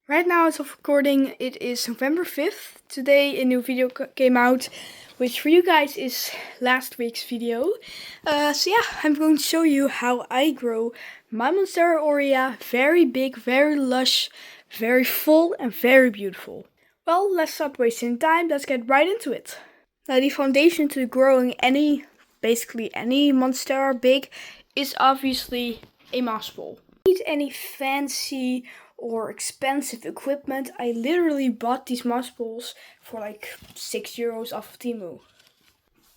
Right now as of recording, it is November 5th. Today a new video came out, which for you guys is last week's video. So yeah, I'm going to show you how I grow my Monstera aurea. Very big, very lush, very full and very beautiful. Well, let's stop wasting time, let's get right into it. Now the foundation to growing basically any Monstera big is obviously a moss ball. Don't need any fancy or expensive equipment. I literally bought these moss balls for like €6 off of Temu.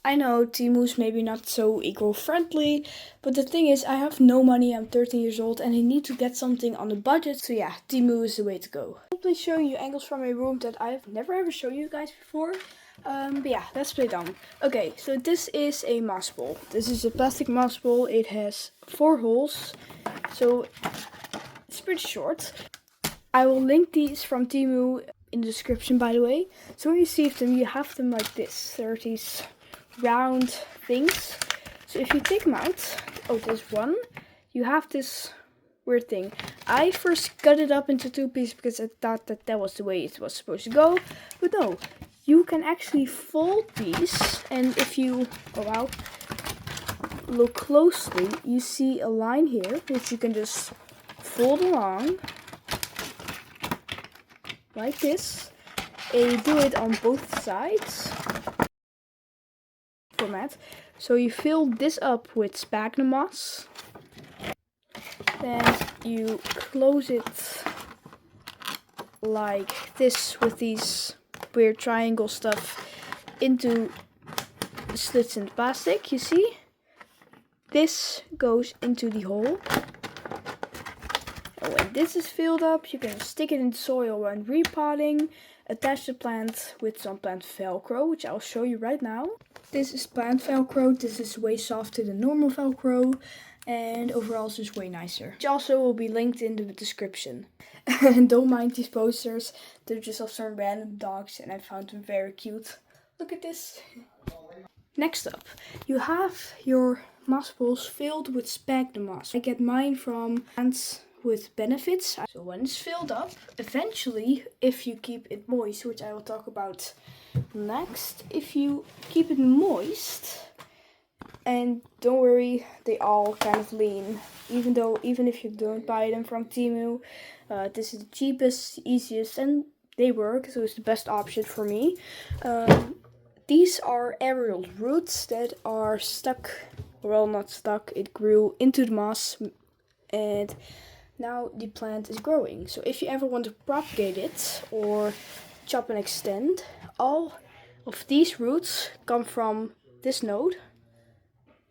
I know Temu's maybe not so eco-friendly, but the thing is I have no money, I'm 13 years old and I need to get something on a budget. So yeah, Temu is the way to go. I'll be showing you angles from my room that I've never ever shown you guys before. But yeah, let's play down. Okay, so this is a moss ball. This is a plastic moss ball. It has 4 holes, so it's pretty short. I will link these from Temu in the description, by the way. So when you receive them, you have them like this. There are these round things. So if you take them out, oh, there's one. You have this weird thing. I first cut it up into 2 pieces because I thought that was the way it was supposed to go. But no, you can actually fold these. And if you go out, look closely, you see a line here, which you can just fold along. Like this, and you do it on both sides. Format. So you fill this up with sphagnum moss. Then you close it like this with these weird triangle stuff into the slits in the plastic. You see? This goes into the hole. When this is filled up, you can stick it in the soil when repotting, attach the plant with some plant velcro, which I'll show you right now. This is plant velcro. This is way softer than normal velcro, and overall it's just way nicer. Which also will be linked in the description. And don't mind these posters, they're just of some random dogs and I found them very cute. Look at this. Next up, you have your moss balls filled with sphagnum moss. I get mine from plants with benefits. So when it's filled up, eventually, if you keep it moist, which I will talk about next, if you keep it moist, and don't worry, they all kind of lean, even if you don't buy them from Temu, this is the cheapest, easiest, and they work, so it's the best option for me. These are aerial roots that are stuck, well, not stuck, it grew into the moss, and now the plant is growing. So if you ever want to propagate it or chop and extend, all of these roots come from this node.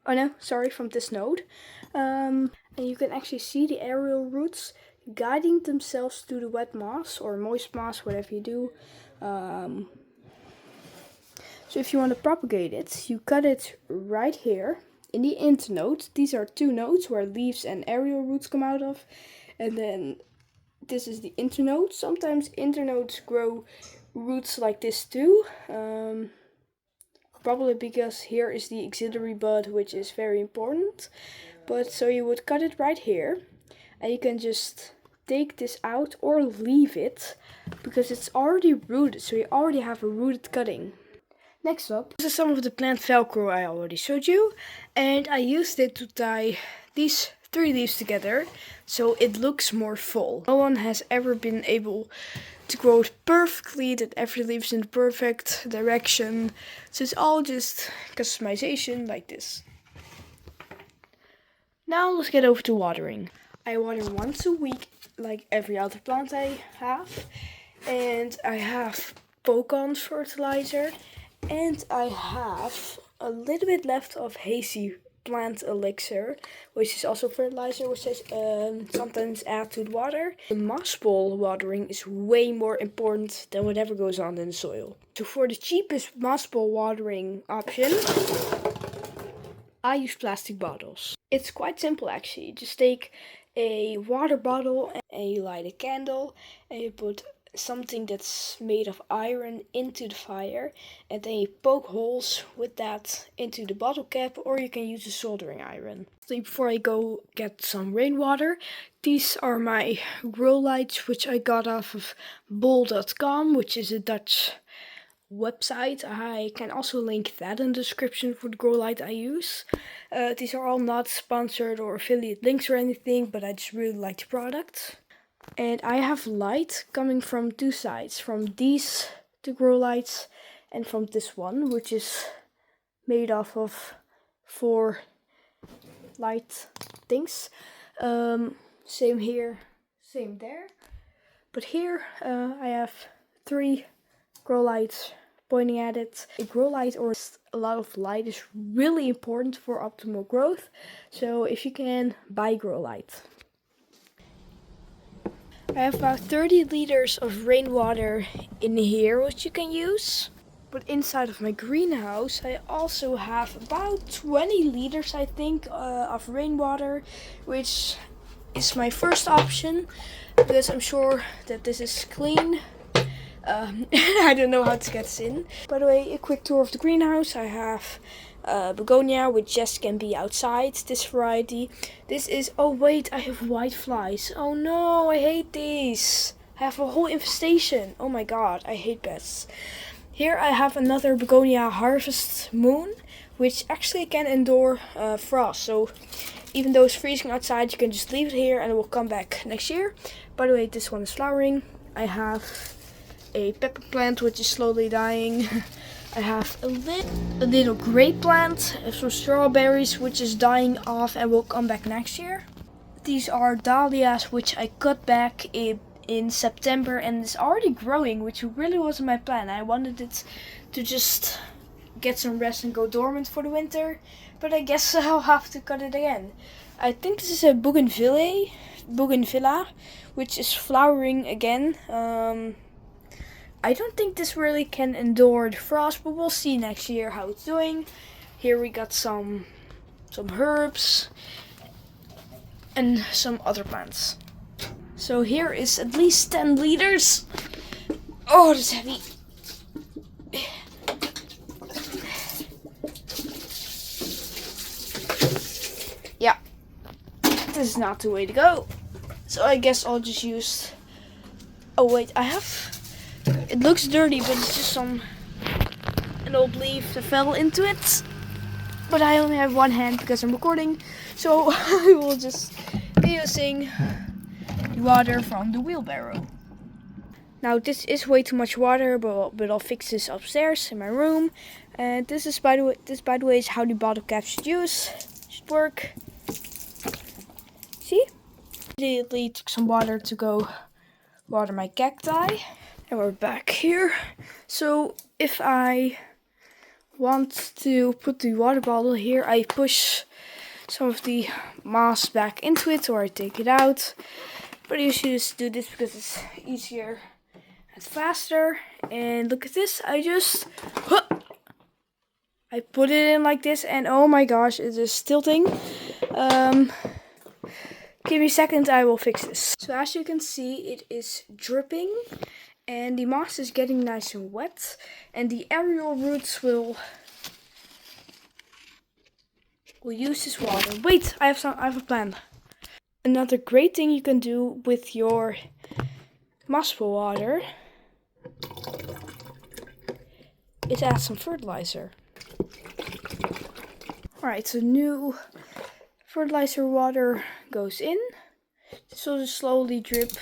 Oh no, sorry, from this node. And you can actually see the aerial roots guiding themselves to the wet moss or moist moss, whatever you do. So if you want to propagate it, you cut it right here in the internode. These are 2 nodes where leaves and aerial roots come out of. And then this is the internode. Sometimes internodes grow roots like this too. Probably because here is the auxiliary bud, which is very important. But so you would cut it right here. And you can just take this out or leave it, because it's already rooted. So you already have a rooted cutting. Next up, this is some of the plant velcro I already showed you. And I used it to tie these 3 leaves together, so it looks more full. No one has ever been able to grow it perfectly, that every leaf is in the perfect direction. So it's all just customization like this. Now let's get over to watering. I water once a week, like every other plant I have. And I have Pocon fertilizer. And I have a little bit left of hazy plant elixir, which is also fertilizer, which is sometimes add to the water. The moss ball watering is way more important than whatever goes on in the soil. So for the cheapest moss ball watering option, I use plastic bottles. It's quite simple actually. Just take a water bottle and you light a candle and you put something that's made of iron into the fire, and then you poke holes with that into the bottle cap, or you can use a soldering iron. Before I go get some rainwater, these are my grow lights, which I got off of bol.com, which is a Dutch website. I can also link that in the description for the grow light I use. These are all not sponsored or affiliate links or anything, but I just really like the product. And I have light coming from two sides, from these two grow lights and from this one, which is made off of 4 light things. Same here, same there. But here I have 3 grow lights pointing at it. A grow light or a lot of light is really important for optimal growth. So if you can, buy grow light. I have about 30 liters of rainwater in here, which you can use. But inside of my greenhouse, I also have about 20 liters, I think, of rainwater, which is my first option, because I'm sure that this is clean. I don't know how to get this in. By the way, a quick tour of the greenhouse. I have begonia, which just can be outside, this variety. This is, oh wait, I have white flies. Oh no, I hate these. I have a whole infestation. Oh my god, I hate pests. Here I have another begonia harvest moon, which actually can endure frost. So even though it's freezing outside, you can just leave it here and it will come back next year. By the way, this one is flowering. I have a pepper plant which is slowly dying. I have a little grape plant, some strawberries which is dying off and will come back next year. These are dahlias which I cut back in September and it's already growing, which really wasn't my plan. I wanted it to just get some rest and go dormant for the winter, but I guess I'll have to cut it again. I think this is a bougainvillea, which is flowering again. I don't think this really can endure the frost, but we'll see next year how it's doing. Here we got some herbs and some other plants. So here is at least 10 liters. Oh, that's heavy. Yeah, this is not the way to go. So I guess I'll just use, oh wait, I have, it looks dirty, but it's just an old leaf that fell into it. But I only have one hand because I'm recording, so I will just be using the water from the wheelbarrow. Now this is way too much water, but I'll fix this upstairs in my room. And this is by the way is how the bottle cap should work. See? Immediately took some water to go water my cacti. And we're back here. So if I want to put the water bottle here, I push some of the moss back into it or I take it out. But I usually just do this because it's easier and faster. And look at this, I put it in like this and oh my gosh, it is tilting. Give me a second, I will fix this. So as you can see, it is dripping. And the moss is getting nice and wet, and the aerial roots will use this water. Wait, I have a plan. Another great thing you can do with your mosspool water is add some fertilizer. Alright, so new fertilizer water goes in. This will just slowly drip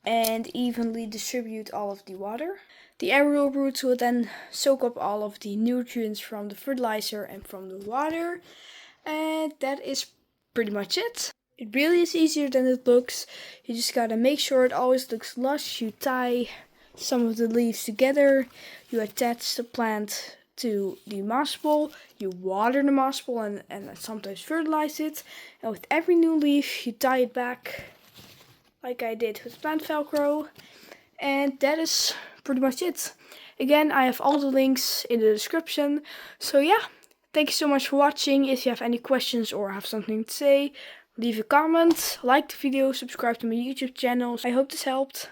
and evenly distribute all of the water. The aerial roots will then soak up all of the nutrients from the fertilizer and from the water. And that is pretty much it. It really is easier than it looks. You just gotta make sure it always looks lush. You tie some of the leaves together. You attach the plant to the moss bowl. You water the moss bowl and sometimes fertilize it. And with every new leaf, you tie it back, like I did with plant Velcro. And that is pretty much it. Again, I have all the links in the description. So yeah, thank you so much for watching. If you have any questions or have something to say, leave a comment, like the video, subscribe to my YouTube channel. I hope this helped.